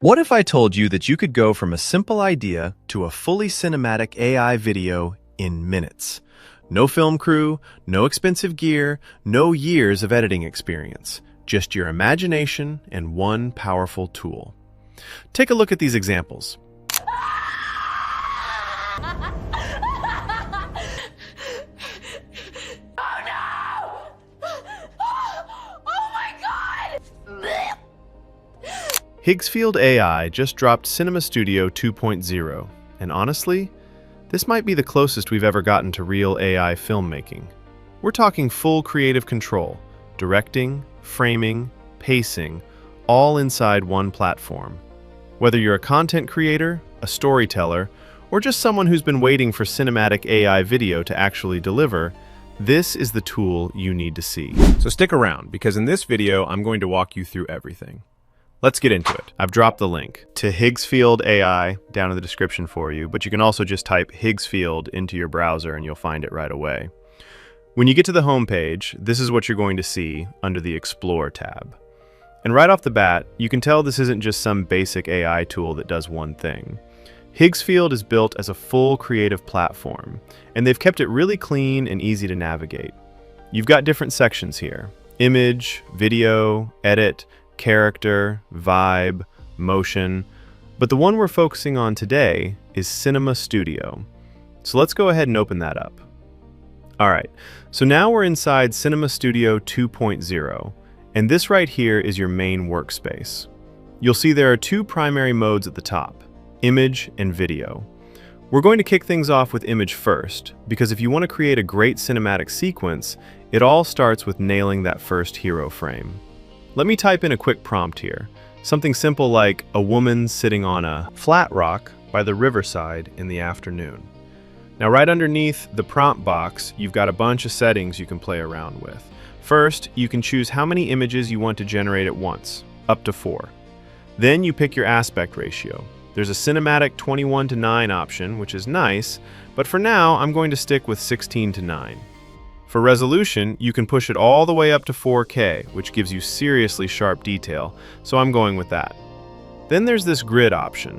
What if I told you that you could go from a simple idea to a fully cinematic AI video in minutes? No film crew, no expensive gear, no years of editing experience, just your imagination and one powerful tool. Take a look at these examples. Higgsfield AI just dropped Cinema Studio 2.0, and honestly, this might be the closest we've ever gotten to real AI filmmaking. We're talking full creative control, directing, framing, pacing, all inside one platform. Whether you're a content creator, a storyteller, or just someone who's been waiting for cinematic AI video to actually deliver, this is the tool you need to see. So stick around, because in this video, I'm going to walk you through everything. Let's get into it. I've dropped the link to Higgsfield AI down in the description for you, but you can also just type Higgsfield into your browser and you'll find it right away. When you get to the home page, this is what you're going to see under the Explore tab. And right off the bat, you can tell this isn't just some basic AI tool that does one thing. Higgsfield is built as a full creative platform, and they've kept it really clean and easy to navigate. You've got different sections here: image, video, edit, character, vibe, motion, but the one we're focusing on today is Cinema Studio. So let's go ahead and open that up. All right, so now we're inside Cinema Studio 2.0, and this right here is your main workspace. You'll see there are two primary modes at the top: image and video. We're going to kick things off with image first, because if you want to create a great cinematic sequence, it all starts with nailing that first hero frame. Let me type in a quick prompt here. Something simple like a woman sitting on a flat rock by the riverside in the afternoon. Now right underneath the prompt box, you've got a bunch of settings you can play around with. First, you can choose how many images you want to generate at once, up to 4. Then you pick your aspect ratio. There's a cinematic 21:9 option, which is nice, but for now I'm going to stick with 16:9. For resolution, you can push it all the way up to 4K, which gives you seriously sharp detail, so I'm going with that. Then there's this grid option.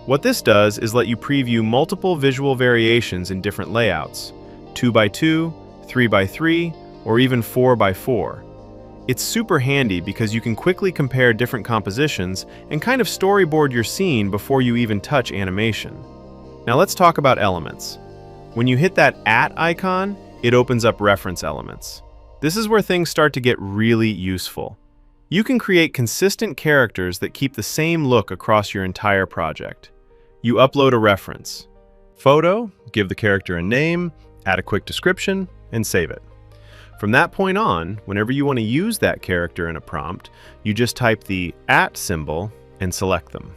What this does is let you preview multiple visual variations in different layouts: 2x2, 3x3, or even 4x4. It's super handy because you can quickly compare different compositions and kind of storyboard your scene before you even touch animation. Now let's talk about elements. When you hit that @ icon, it opens up reference elements. This is where things start to get really useful. You can create consistent characters that keep the same look across your entire project. You upload a reference. Photo, give the character a name, add a quick description, and save it. From that point on, whenever you want to use that character in a prompt, you just type the @ symbol and select them.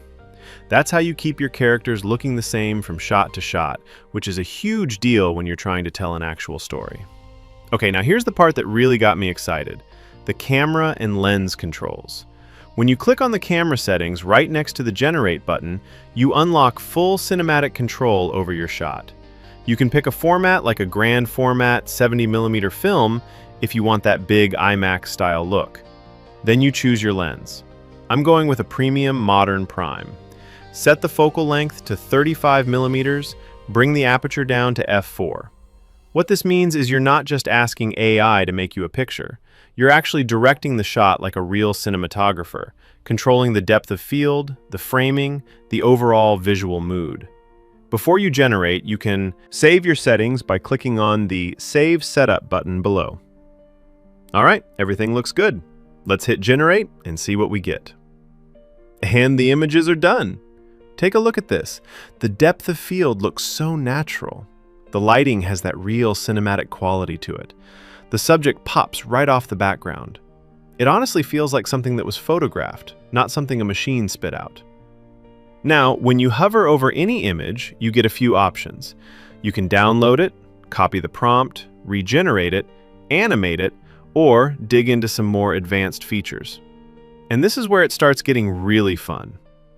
That's how you keep your characters looking the same from shot to shot, which is a huge deal when you're trying to tell an actual story. Okay, now here's the part that really got me excited: the camera and lens controls. When you click on the camera settings right next to the Generate button, you unlock full cinematic control over your shot. You can pick a format like a grand format 70mm film if you want that big IMAX style look. Then you choose your lens. I'm going with a premium modern prime. Set the focal length to 35mm, bring the aperture down to f4. What this means is you're not just asking AI to make you a picture. You're actually directing the shot like a real cinematographer, controlling the depth of field, the framing, the overall visual mood. Before you generate, you can save your settings by clicking on the Save Setup button below. All right, everything looks good. Let's hit Generate and see what we get. And the images are done. Take a look at this. The depth of field looks so natural. The lighting has that real cinematic quality to it. The subject pops right off the background. It honestly feels like something that was photographed, not something a machine spit out. Now, when you hover over any image, you get a few options. You can download it, copy the prompt, regenerate it, animate it, or dig into some more advanced features. And this is where it starts getting really fun.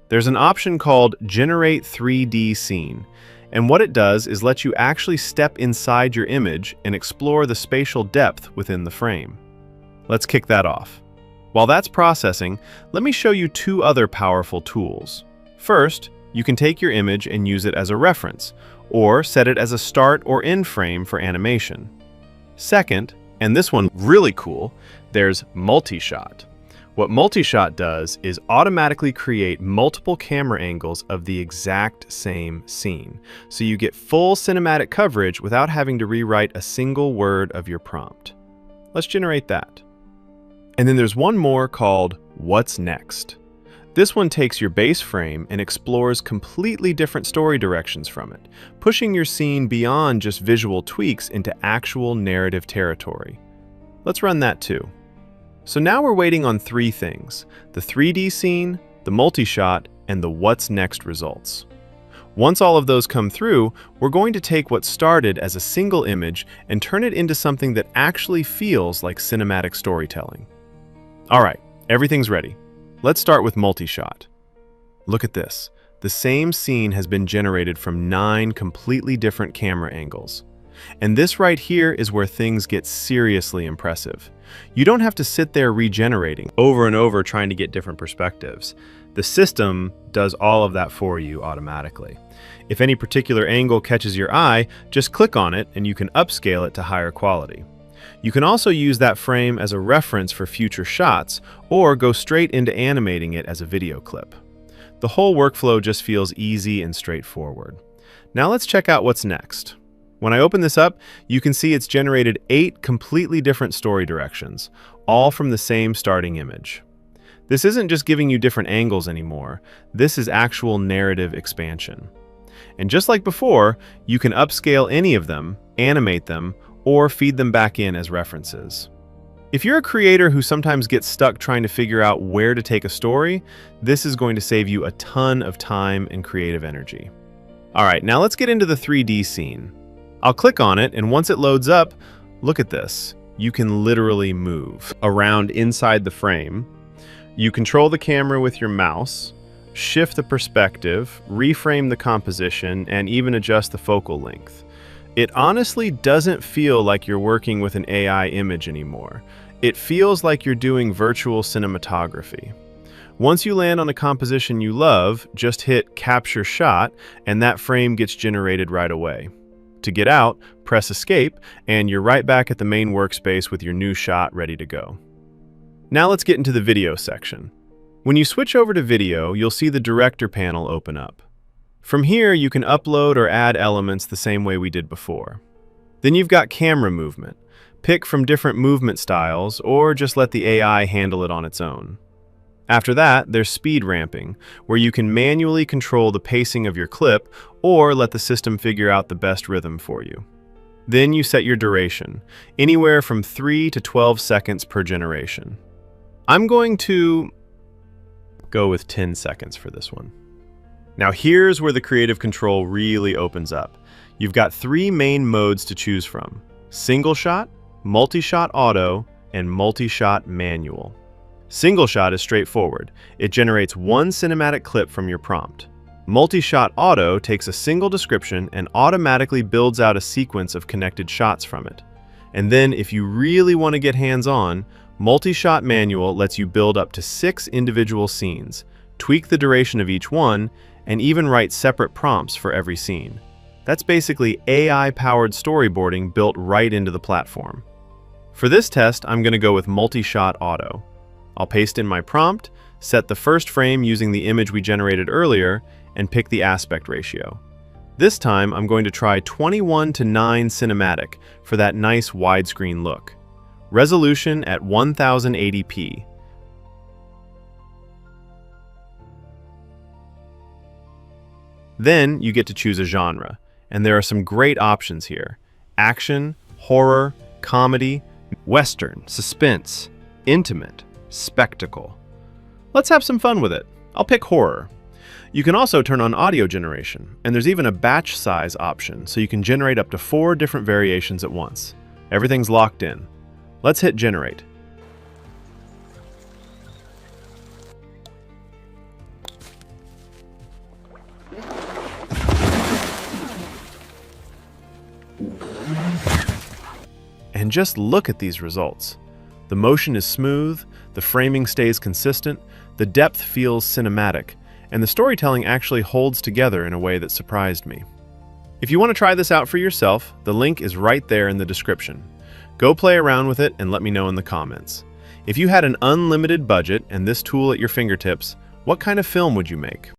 There's an option called Generate 3D Scene, and what it does is let you actually step inside your image and explore the spatial depth within the frame. Let's kick that off. While that's processing, let me show you two other powerful tools. First, you can take your image and use it as a reference, or set it as a start or end frame for animation. Second, and this one really cool, there's multi-shot. What multi-shot does is automatically create multiple camera angles of the exact same scene, so you get full cinematic coverage without having to rewrite a single word of your prompt. Let's generate that. And then there's one more called What's Next. This one takes your base frame and explores completely different story directions from it, pushing your scene beyond just visual tweaks into actual narrative territory. Let's run that too. So now we're waiting on three things: the 3D scene, the multi-shot, and the What's Next results. Once all of those come through, we're going to take what started as a single image and turn it into something that actually feels like cinematic storytelling. All right, everything's ready. Let's start with multi-shot. Look at this. The same scene has been generated from 9 completely different camera angles. And this right here is where things get seriously impressive. You don't have to sit there regenerating over and over trying to get different perspectives. The system does all of that for you automatically. If any particular angle catches your eye, just click on it and you can upscale it to higher quality. You can also use that frame as a reference for future shots, or go straight into animating it as a video clip. The whole workflow just feels easy and straightforward. Now let's check out what's next. When I open this up, you can see it's generated 8 completely different story directions, all from the same starting image. This isn't just giving you different angles anymore. This is actual narrative expansion. And just like before, you can upscale any of them, animate them, or feed them back in as references. If you're a creator who sometimes gets stuck trying to figure out where to take a story, this is going to save you a ton of time and creative energy. All right, now let's get into the 3D scene. I'll click on it, and once it loads up, look at this. You can literally move around inside the frame. You control the camera with your mouse, shift the perspective, reframe the composition, and even adjust the focal length. It honestly doesn't feel like you're working with an AI image anymore. It feels like you're doing virtual cinematography. Once you land on a composition you love, just hit Capture Shot, and that frame gets generated right away. To get out, press Escape, and you're right back at the main workspace with your new shot ready to go. Now let's get into the video section. When you switch over to video, you'll see the Director panel open up. From here, you can upload or add elements the same way we did before. Then you've got camera movement. Pick from different movement styles, or just let the AI handle it on its own. After that, there's speed ramping, where you can manually control the pacing of your clip, or let the system figure out the best rhythm for you. Then you set your duration, anywhere from 3 to 12 seconds per generation. I'm going to go with 10 seconds for this one. Now here's where the creative control really opens up. You've got 3 main modes to choose from: single shot, multi-shot auto, and multi-shot manual. Single shot is straightforward. It generates one cinematic clip from your prompt. Multi-shot auto takes a single description and automatically builds out a sequence of connected shots from it. And then if you really want to get hands-on, multi-shot manual lets you build up to 6 individual scenes, tweak the duration of each one, and even write separate prompts for every scene. That's basically AI-powered storyboarding built right into the platform. For this test, I'm going to go with multi-shot auto. I'll paste in my prompt, set the first frame using the image we generated earlier, and pick the aspect ratio. This time, I'm going to try 21:9 cinematic for that nice widescreen look. Resolution at 1080p. Then you get to choose a genre, and there are some great options here: action, horror, comedy, western, suspense, intimate, spectacle. Let's have some fun with it. I'll pick horror. You can also turn on audio generation, and there's even a batch size option, so you can generate up to 4 different variations at once. Everything's locked in. Let's hit generate. And just look at these results. The motion is smooth, The framing stays consistent, the depth feels cinematic, and the storytelling actually holds together in a way that surprised me. If you want to try this out for yourself, the link is right there in the description. Go play around with it and let me know in the comments. If you had an unlimited budget and this tool at your fingertips, what kind of film would you make?